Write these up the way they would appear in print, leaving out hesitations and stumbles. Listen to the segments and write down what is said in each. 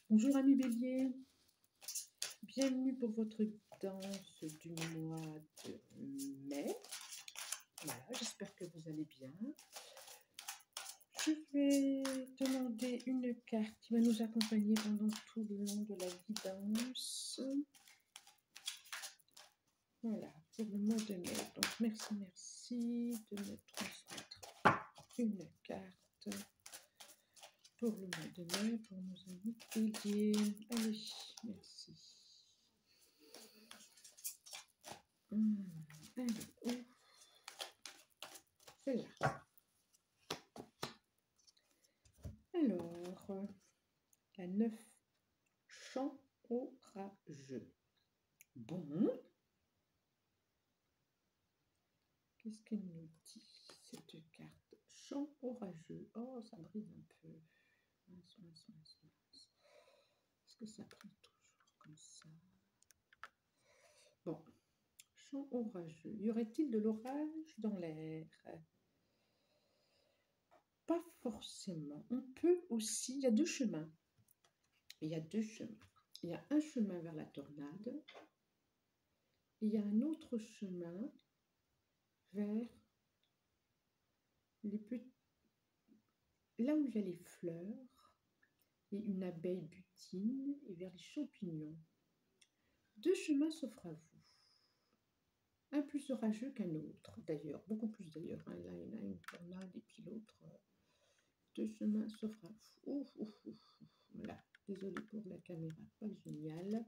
Bonjour amis Bélier, bienvenue pour votre danse du mois de mai. Voilà, j'espère que vous allez bien. Je vais demander une carte qui va nous accompagner pendant tout le long de la guidance. Voilà, pour le mois de mai. Donc merci de me transmettre une carte pour le mois de mai, pour nos amis Bélier. Allez, merci. Allez, ouf. Celle-là. Alors, la 9, chant orageux. Bon. Qu'est-ce qu'elle nous dit, cette carte? Chant orageux. Oh, ça brise un peu. Mince. Est-ce que ça brille toujours comme ça? Bon. Chant orageux. Y aurait-il de l'orage dans l'air? Pas forcément. On peut aussi... Il y a deux chemins. Il y a un chemin vers la tornade. Il y a un autre chemin vers là où il y a les fleurs et une abeille butine et vers les champignons. Deux chemins s'offrent à vous. Un plus orageux qu'un autre, d'ailleurs, beaucoup plus d'ailleurs. Là, il y en a une tornade et puis l'autre. Deux chemins s'offrent à vous. Voilà, désolée pour la caméra, pas génial.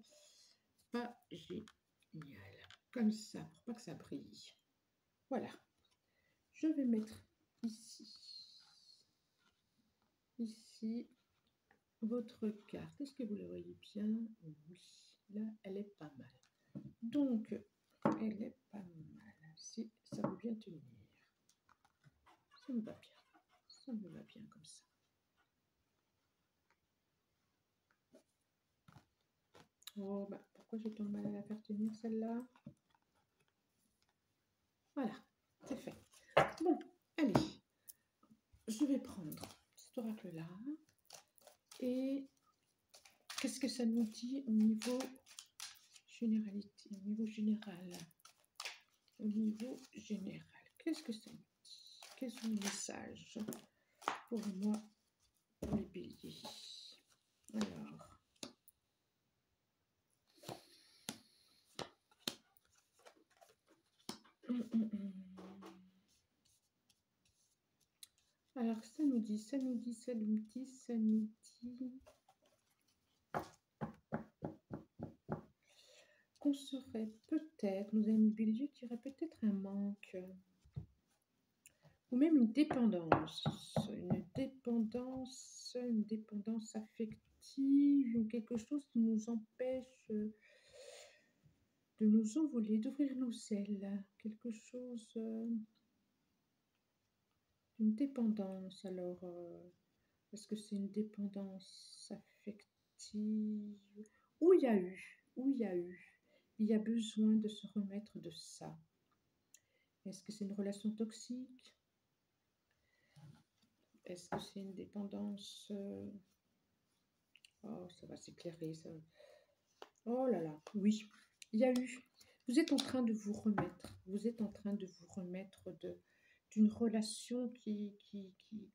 Pas génial. Comme ça, pour pas que ça brille. Voilà. Je vais mettre ici votre carte. Est-ce que vous la voyez bien? Oui, là, elle est pas mal. Donc, elle est pas mal. Si ça veut bien tenir. Ça me va bien. Ça me va bien comme ça. Oh, bah, pourquoi j'ai tant de mal à la faire tenir, celle-là? Voilà, c'est fait. Bon, allez. Je vais prendre cet oracle-là. Et qu'est-ce que ça nous dit au niveau généralité, au niveau général? Au niveau général, qu'est-ce que ça nous dit? Quels sont les messages pour moi, pour les béliers? Alors, ça nous dit qu'on serait peut-être, nos amis béliers, qu'il y aurait peut-être un manque, ou même une dépendance affective, quelque chose qui nous empêche de nous envoler, d'ouvrir nos ailes, quelque chose, une dépendance. Alors, est-ce que c'est une dépendance affective? Il y a besoin de se remettre de ça. Est-ce que c'est une relation toxique? Est-ce que c'est une dépendance? Oh, ça va s'éclairer, ça. Oh là là, oui, il y a eu. Vous êtes en train de vous remettre. D'une relation qui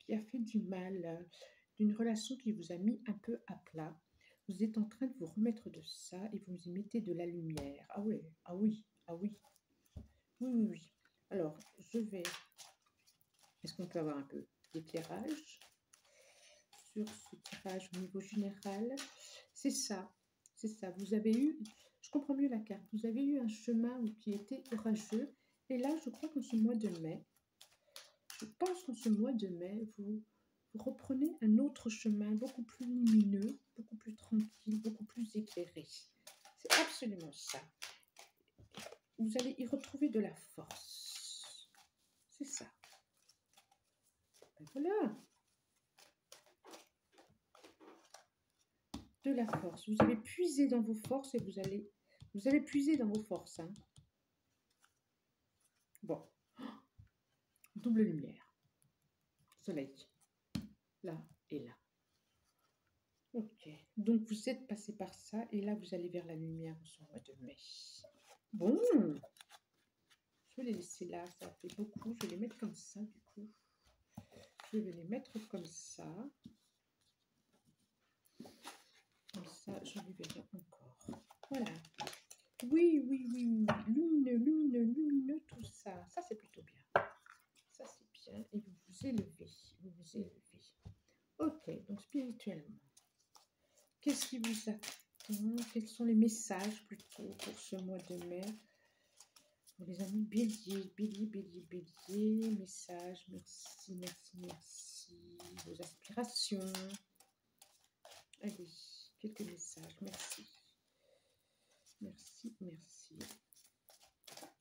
a fait du mal, d'une relation qui vous a mis un peu à plat. Vous êtes en train de vous remettre de ça et vous y mettez de la lumière. Ah oui. Oui. Alors, est-ce qu'on peut avoir un peu d'éclairage sur ce tirage au niveau général? C'est ça. Vous avez eu, je comprends mieux la carte, vous avez eu un chemin qui était orageux. Et là, je crois qu'en ce mois de mai, vous reprenez un autre chemin beaucoup plus lumineux, beaucoup plus tranquille, beaucoup plus éclairé. C'est absolument ça. Vous allez y retrouver de la force. C'est ça. Ben voilà. De la force. Vous allez puiser dans vos forces et vous allez puiser dans vos forces. Hein. Bon. Double lumière. Soleil. Là et là. Ok, donc vous êtes passé par ça et là vous allez vers la lumière en ce mois de mai. Bon, je vais les laisser là, ça fait beaucoup. Je vais les mettre comme ça du coup. Je vais les mettre comme ça. Comme ça, je les verrai encore. Voilà. Oui, oui, oui, oui. Lumineux, lumineux, lumineux, tout ça. Ça, c'est plutôt bien. Ça, c'est bien. Et vous vous élevez. Vous vous élevez. Ok, donc spirituellement, qu'est-ce qui vous attend? Quels sont les messages plutôt pour ce mois de mai? Pour les amis bélier, bélier, bélier, bélier, message, merci, merci, merci. Vos aspirations. Allez, quelques messages, merci. Merci, merci.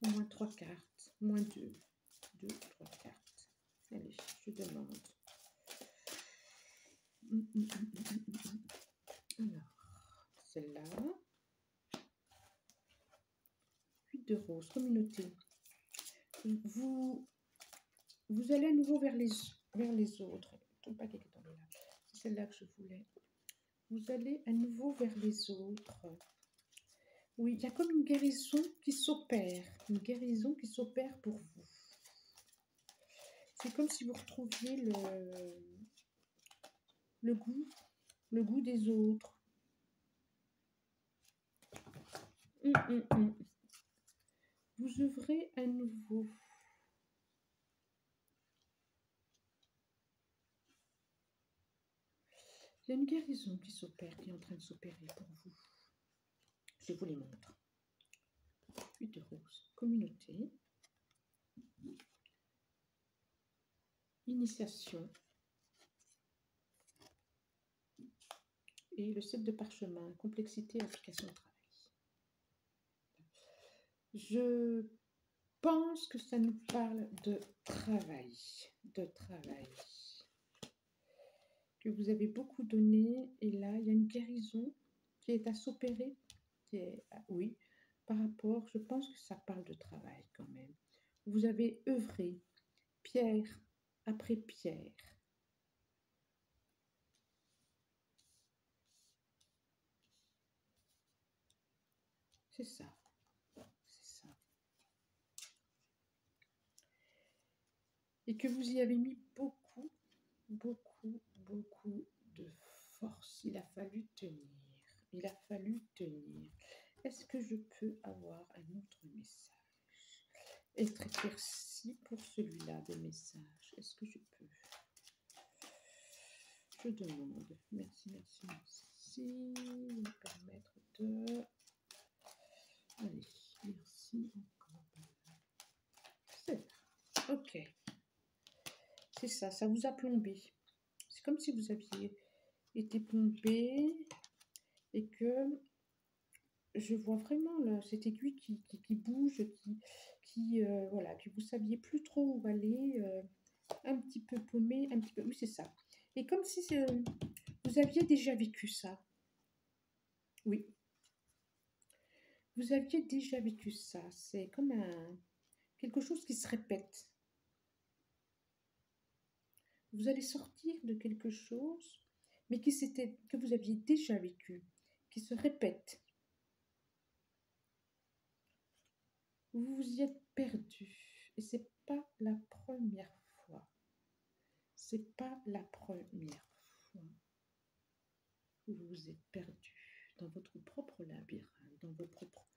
Moins 3 cartes, moins 2, 2, 3 cartes. Allez, je demande. Alors, celle-là. 8 de rose, communauté. Vous allez à nouveau vers les autres. Tout pas quelque tombé là. C'est celle-là que je voulais. Vous allez à nouveau vers les autres. Oui, il y a comme une guérison qui s'opère. Une guérison qui s'opère pour vous. C'est comme si vous retrouviez le goût des autres. Vous ouvrez à nouveau. Il y a une guérison qui s'opère, qui est en train de s'opérer pour vous. Je vous les montre. 8 de rose, communauté. Initiation. Et le 7 de parchemin, complexité et application de travail. Je pense que ça nous parle de travail. De travail. Que vous avez beaucoup donné. Et là, il y a une guérison qui est à s'opérer. Oui, par rapport, je pense que ça parle de travail quand même. Vous avez œuvré, pierre après pierre. C'est ça. C'est ça. Et que vous y avez mis beaucoup, beaucoup, beaucoup de force. Il a fallu tenir. Il a fallu tenir. Est-ce que je peux avoir un autre message? Être éclairci pour celui-là de message. Est-ce que je peux? Je demande. Merci, merci, merci. Me permettre de... Allez, merci encore. C'est là. Ok. C'est ça, ça vous a plombé. C'est comme si vous aviez été plombé et que je vois vraiment là, cette aiguille qui bouge, voilà, que vous saviez plus trop où aller, un petit peu paumé, un petit peu, oui c'est ça. Et comme si vous aviez déjà vécu ça. Oui. Vous aviez déjà vécu ça. C'est comme quelque chose qui se répète. Vous allez sortir de quelque chose, mais que vous aviez déjà vécu, qui se répète. Vous vous y êtes perdu. Et c'est pas la première fois. C'est pas la première fois que vous vous êtes perdu dans votre propre labyrinthe, dans vos propres,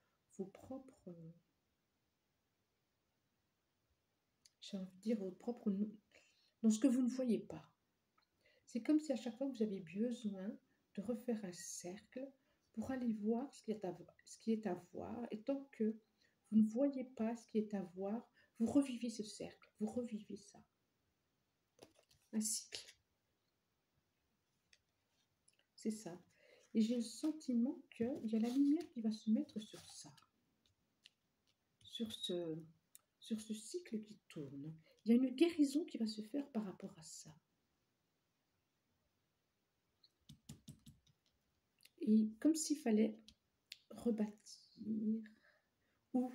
j'ai envie de dire votre propre, dans ce que vous ne voyez pas. C'est comme si à chaque fois vous avez besoin de refaire un cercle pour aller voir ce qui est à voir. Et tant que vous ne voyez pas ce qui est à voir, vous revivez ce cercle, vous revivez ça. Un cycle. C'est ça. Et j'ai le sentiment qu'il y a la lumière qui va se mettre sur ça. Sur ce cycle qui tourne. Il y a une guérison qui va se faire par rapport à ça. Et comme s'il fallait rebâtir ou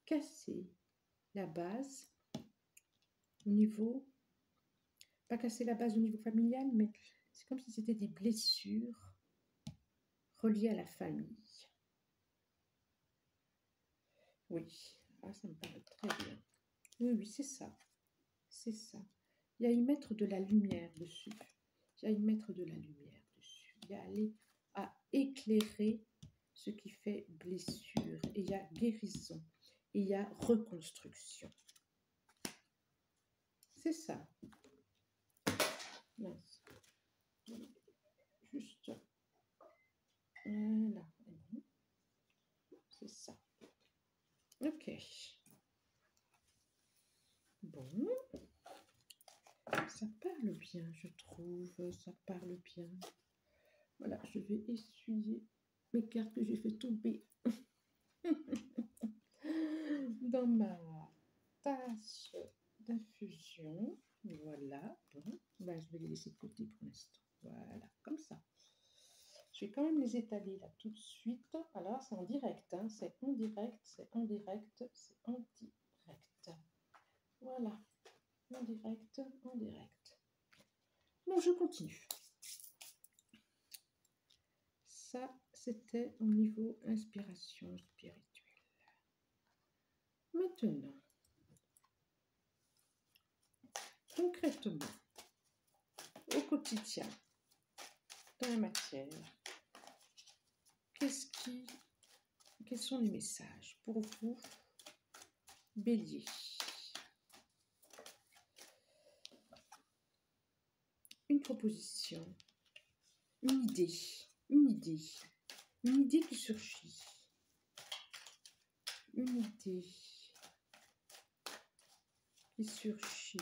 casser la base au niveau, pas casser la base au niveau familial, mais c'est comme si c'était des blessures relié à la famille. Oui, ah, ça me paraît très bien. Oui, oui, c'est ça. C'est ça. Il y a y mettre de la lumière dessus. Il y a y mettre de la lumière dessus. Il y a aller à éclairer ce qui fait blessure. Et il y a guérison. Et il y a reconstruction. C'est ça. Mince. Juste. Voilà. C'est ça. Ok. Bon. Ça parle bien, je trouve. Ça parle bien. Voilà, je vais essuyer mes cartes que j'ai fait tomber dans ma tasse d'infusion. Voilà. Bon, ben, je vais les laisser de côté pour l'instant. Voilà, comme ça. Je vais quand même les étaler là tout de suite. Alors, c'est en direct, hein. C'est en direct, c'est en direct, c'est en direct. Voilà. En direct, en direct. Bon, je continue. Ça, c'était au niveau inspiration spirituelle. Maintenant, concrètement, au quotidien, dans la matière, quels sont les messages pour vous, Bélier? Une proposition, une idée qui surgit, une idée qui surgit,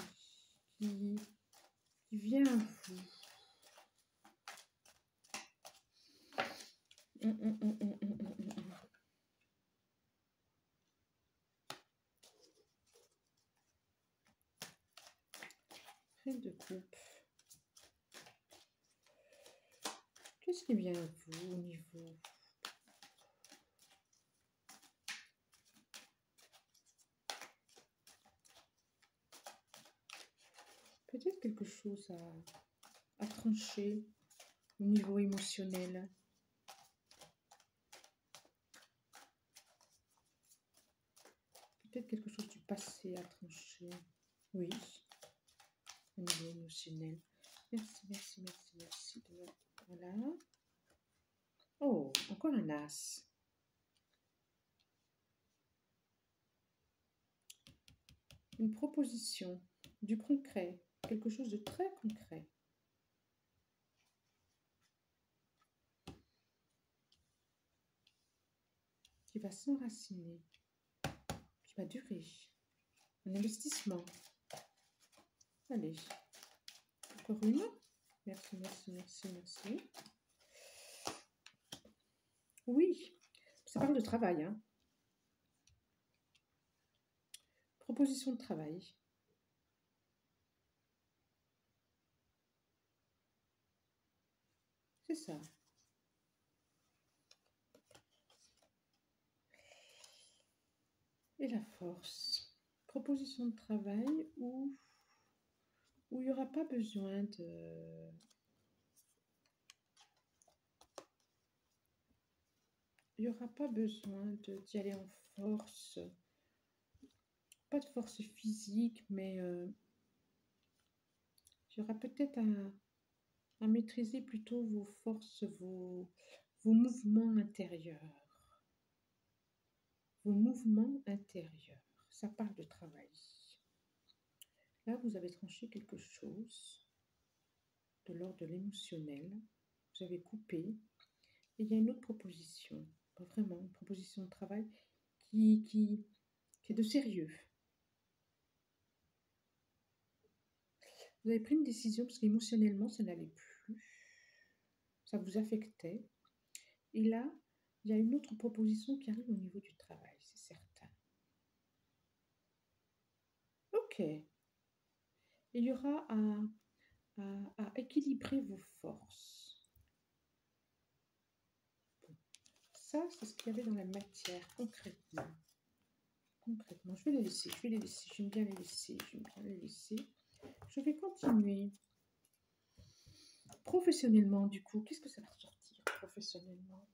qui vient à vous. Reine de coupe. Qu'est-ce qui vient à vous au niveau? Peut-être quelque chose à trancher au niveau émotionnel. Peut-être quelque chose du passé à trancher. Oui, au niveau émotionnel. Merci, merci, merci, merci. Voilà. Oh, encore un as. Une proposition, du concret, quelque chose de très concret. Qui va s'enraciner, qui va durer. Un investissement. Allez, encore une. Merci, merci, merci, merci. Oui, ça parle de travail, hein. Proposition de travail. C'est ça. Et la force. Proposition de travail où il n'y aura pas besoin de... Il n'y aura pas besoin d'y aller en force. Pas de force physique, mais il y aura peut-être à maîtriser plutôt vos forces, vos mouvements intérieurs. Vos mouvements intérieurs. Ça parle de travail. Là, vous avez tranché quelque chose de l'ordre de l'émotionnel. Vous avez coupé. Et il y a une autre proposition. Vraiment, une proposition de travail qui est de sérieux. Vous avez pris une décision parce qu'émotionnellement, ça n'allait plus. Ça vous affectait. Et là, il y a une autre proposition qui arrive au niveau du travail, c'est certain. Ok. Il y aura à équilibrer vos forces. Bon. Ça, c'est ce qu'il y avait dans la matière, concrètement. Concrètement, je vais les laisser, j'aime bien les laisser, Je vais continuer. Professionnellement, du coup, qu'est-ce que ça va ressortir? dire professionnellement?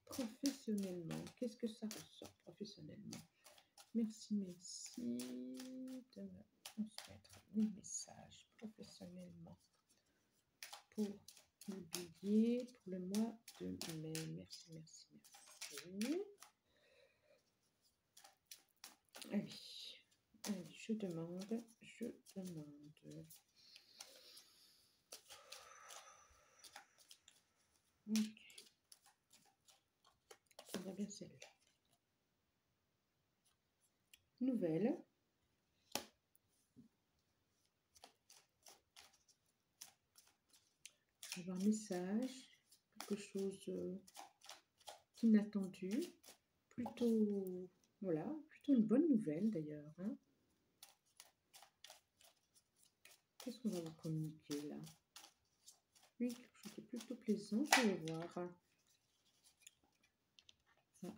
Professionnellement, qu'est-ce que ça ressort professionnellement? Merci, merci de me transmettre les messages professionnellement pour le billet pour le mois de mai. Merci, merci, merci. Allez, allez, je demande. Ok, ça va bien celle-là. Nouvelle. Avoir un message, quelque chose d'inattendu, plutôt, voilà, plutôt une bonne nouvelle d'ailleurs. Hein. Qu'est-ce qu'on va vous communiquer là? Oui, quelque chose de plutôt plaisant, je vais voir. Ah.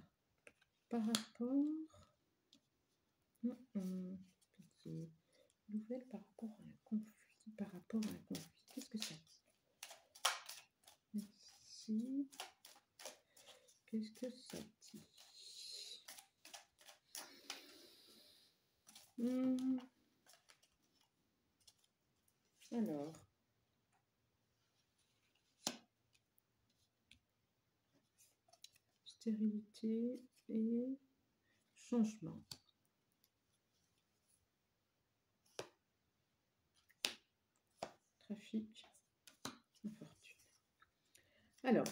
Par rapport, petite nouvelle par rapport à un conflit, qu'est-ce que ça dit? Merci. Qu'est-ce que ça dit? Alors, stérilité et changement. Trafic, infortune. Alors,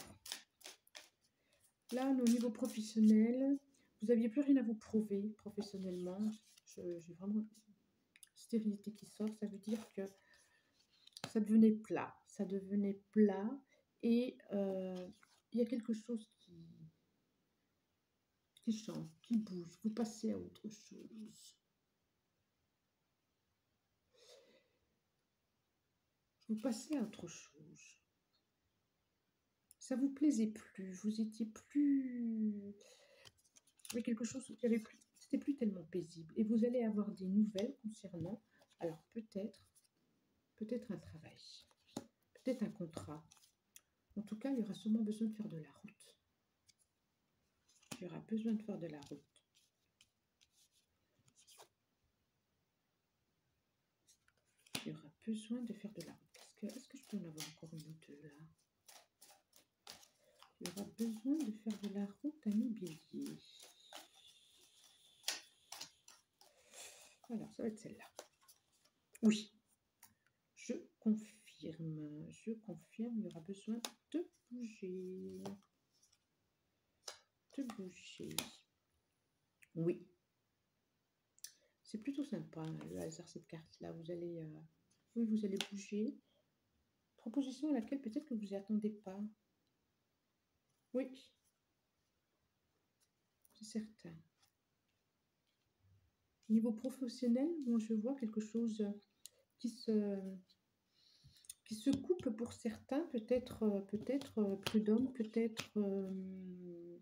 là, au niveau professionnel, vous n'aviez plus rien à vous prouver professionnellement. J'ai vraiment stérilité qui sort, ça veut dire que ça devenait plat. Ça devenait plat et il y a quelque chose qui change, qui bouge. Vous passez à autre chose. Vous passez à autre chose. Ça vous plaisait plus. Vous étiez plus... Oui, quelque chose qui avait plus... C'était plus tellement paisible. Et vous allez avoir des nouvelles concernant... Alors peut-être un travail. Peut-être un contrat. En tout cas, il y aura sûrement besoin de faire de la route. Il y aura besoin de faire de la route. Il y aura besoin de faire de la route. Est-ce que je peux en avoir encore une ou deux là? Il y aura besoin de faire de la route à mi-bélier. Alors, ça va être celle-là. Oui, je confirme. Je confirme, il y aura besoin de bouger. Oui. C'est plutôt sympa, hein, le hasard, cette carte-là. Vous allez, oui, vous allez bouger. Proposition à laquelle peut-être que vous n'y attendez pas. Oui, c'est certain. Niveau professionnel, moi je vois quelque chose qui se coupe pour certains, peut-être prud'homme, peut-être une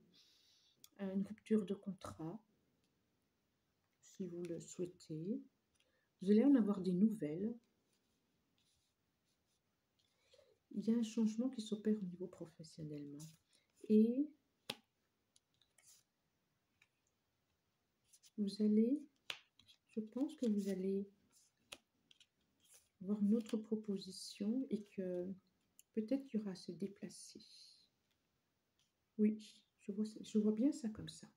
rupture de contrat, si vous le souhaitez. Vous allez en avoir des nouvelles. Il y a un changement qui s'opère au niveau professionnellement. Et vous allez, je pense que vous allez avoir une autre proposition et que peut-être qu'il y aura à se déplacer. Oui, je vois bien ça comme ça.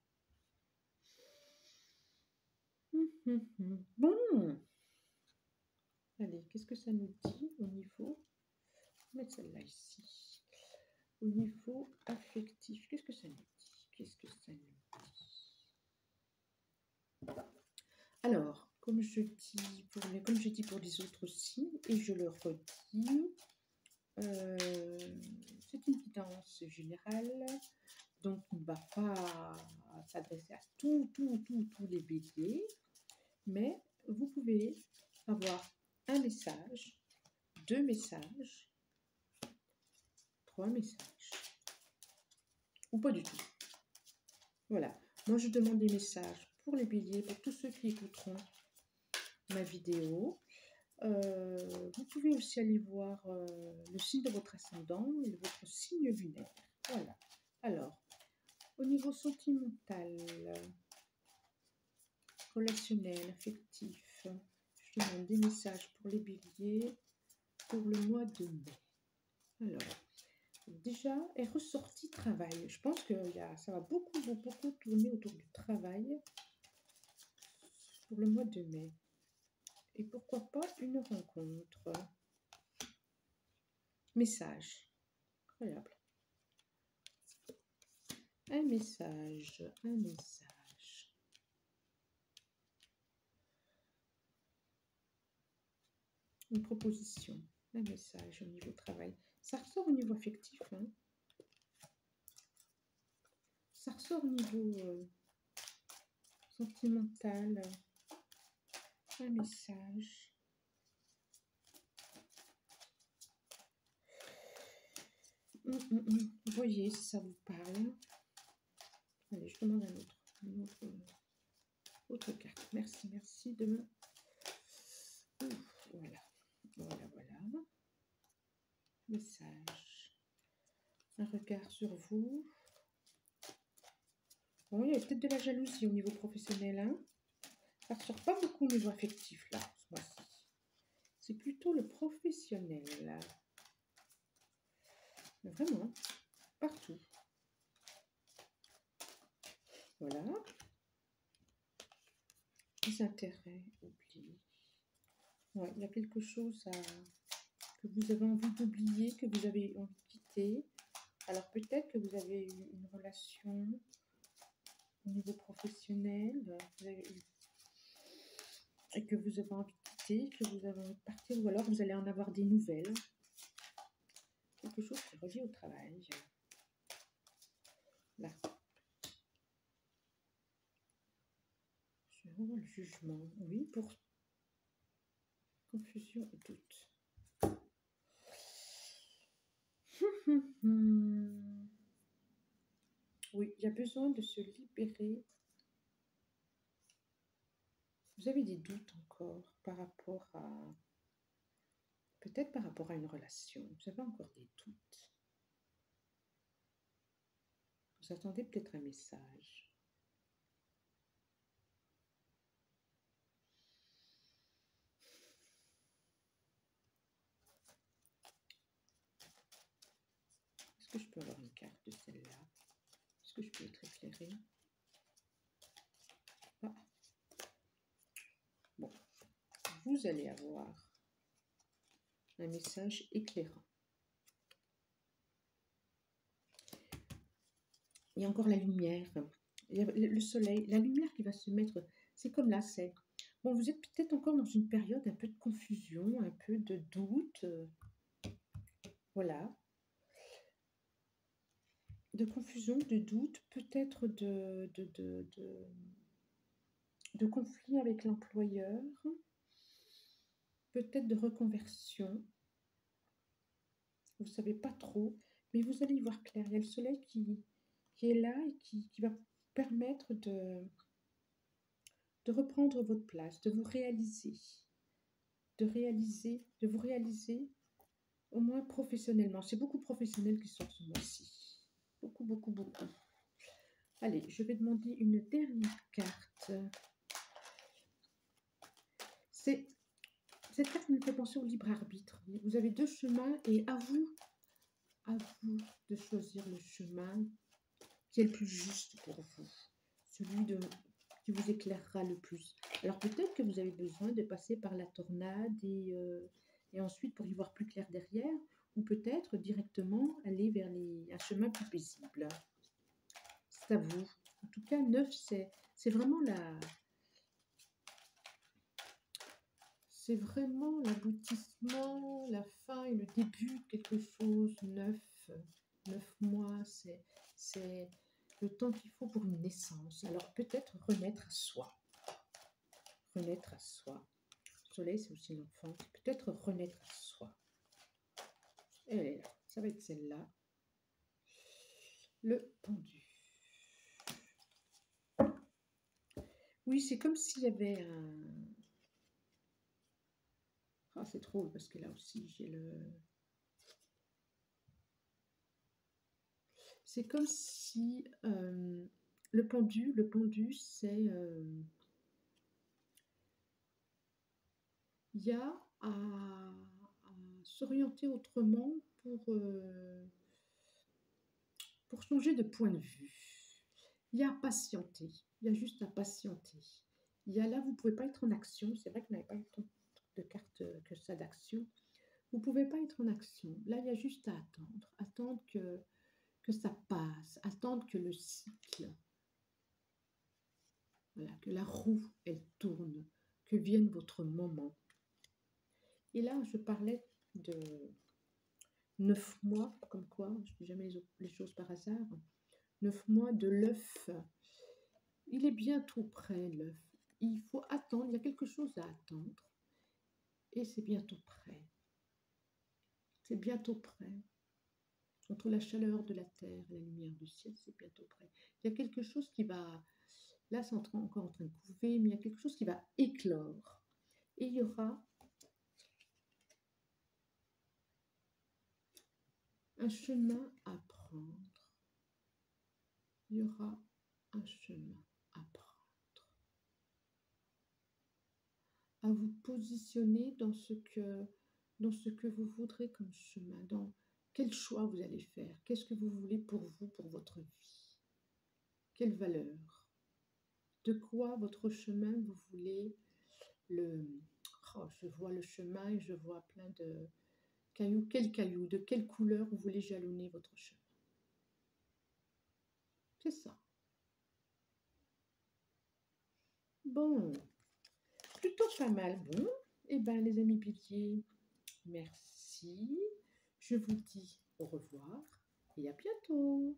Bon. Allez, qu'est-ce que ça nous dit au niveau... On va mettre celle-là ici. Au niveau affectif, qu'est-ce que ça nous dit? Qu'est-ce que ça nous dit? Alors, comme je dis pour les autres aussi, et je le redis, c'est une guidance générale, donc on ne va pas s'adresser à tous les béliers, mais vous pouvez avoir un message, 2 messages, 3 messages, ou pas du tout. Voilà, moi je demande des messages pour les béliers, pour tous ceux qui écouteront ma vidéo. Vous pouvez aussi aller voir le signe de votre ascendant et votre signe lunaire. Voilà. Alors, au niveau sentimental, relationnel, affectif, je demande des messages pour les béliers pour le mois de mai. Alors, déjà est ressorti travail. Je pense que ça va beaucoup tourner autour du travail pour le mois de mai. Et pourquoi pas une rencontre. Message. Incroyable. Un message. Une proposition. Un message au niveau travail. Ça ressort au niveau affectif. Hein. Ça ressort au niveau sentimental. Un message. Vous voyez si ça vous parle. Allez, je demande une autre carte. Merci de me... Voilà. Message. Un regard sur vous. Bon, il y a peut-être de la jalousie au niveau professionnel. Hein. Ça ne ressort pas beaucoup au niveau affectif, là, ce mois-ci. C'est plutôt le professionnel, là. Mais vraiment, partout. Voilà. Les intérêts, oubliés. Ouais, il y a quelque chose que vous avez envie d'oublier, que vous avez envie de quitter. Alors peut-être que vous avez eu une relation au niveau professionnel, et que vous avez envie de quitter, que vous avez envie de partir, ou alors vous allez en avoir des nouvelles. Quelque chose qui est relié au travail. Là. Je vois le jugement. Oui, pour confusion et doute. Oui, il y a besoin de se libérer. Vous avez des doutes encore par rapport à... Peut-être par rapport à une relation. Vous avez encore des doutes. Vous attendez peut-être un message. Est-ce que je peux avoir une carte de celle-là? Est-ce que je peux être éclairée? Ah. Bon, vous allez avoir un message éclairant. Il y a encore la lumière, il y a le soleil, la lumière qui va se mettre, c'est comme là, c'est... Bon, vous êtes peut-être encore dans une période un peu de confusion, un peu de doute, voilà. De confusion, de doute, peut-être de conflit avec l'employeur, peut-être de reconversion. Vous ne savez pas trop, mais vous allez y voir clair. Il y a le soleil qui est là et qui va permettre de reprendre votre place, de vous réaliser, de vous réaliser au moins professionnellement. C'est beaucoup professionnel qui sort ce mois-ci. Beaucoup. Allez, je vais demander une dernière carte. Cette carte me fait penser au libre arbitre. Vous avez deux chemins et à vous de choisir le chemin qui est le plus juste pour vous. Celui qui vous éclairera le plus. Alors peut-être que vous avez besoin de passer par la tornade et ensuite pour y voir plus clair derrière, ou peut-être directement aller vers un chemin plus paisible. C'est à vous. En tout cas, 9, c'est vraiment c'est vraiment l'aboutissement, la fin et le début de quelque chose. 9 mois, c'est le temps qu'il faut pour une naissance. Alors peut-être renaître à soi. Renaître à soi. Le soleil, c'est aussi l'enfant. Peut-être renaître à soi. Elle est là. Ça va être celle-là. Le pendu. Oui, c'est comme s'il y avait Ah, c'est drôle parce que là aussi, j'ai le... C'est comme si le pendu, c'est... il y a à s'orienter autrement pour changer de point de vue. Il y a à patienter, il y a juste à patienter. Il y a là, vous ne pouvez pas être en action. C'est vrai que vous n'avez pas eu tant de cartes que ça d'action. Vous ne pouvez pas être en action. Là, il y a juste à attendre. Attendre que ça passe. Attendre que le cycle, voilà, que la roue, elle tourne. Que vienne votre moment. Et là, je parlais de 9 mois, comme quoi, je ne dis jamais les choses par hasard. 9 mois de l'œuf. Il est bientôt prêt, l'œuf. Il faut attendre, il y a quelque chose à attendre. Et c'est bientôt prêt. C'est bientôt prêt. Entre la chaleur de la terre et la lumière du ciel, c'est bientôt prêt. Il y a quelque chose qui va... Là, c'est encore en train de couver, mais il y a quelque chose qui va éclore. Et il y aura un chemin à prendre. Il y aura un chemin à prendre. À vous positionner dans ce que vous voudrez comme chemin, dans quel choix vous allez faire, qu'est-ce que vous voulez pour vous, pour votre vie, quelle valeur, de quoi votre chemin vous voulez le... Oh, je vois le chemin et je vois plein de cailloux, de quelle couleur vous voulez jalonner votre chemin. C'est ça. Bon, plutôt pas mal. Bon, eh bien les amis piliers, merci. Je vous dis au revoir et à bientôt.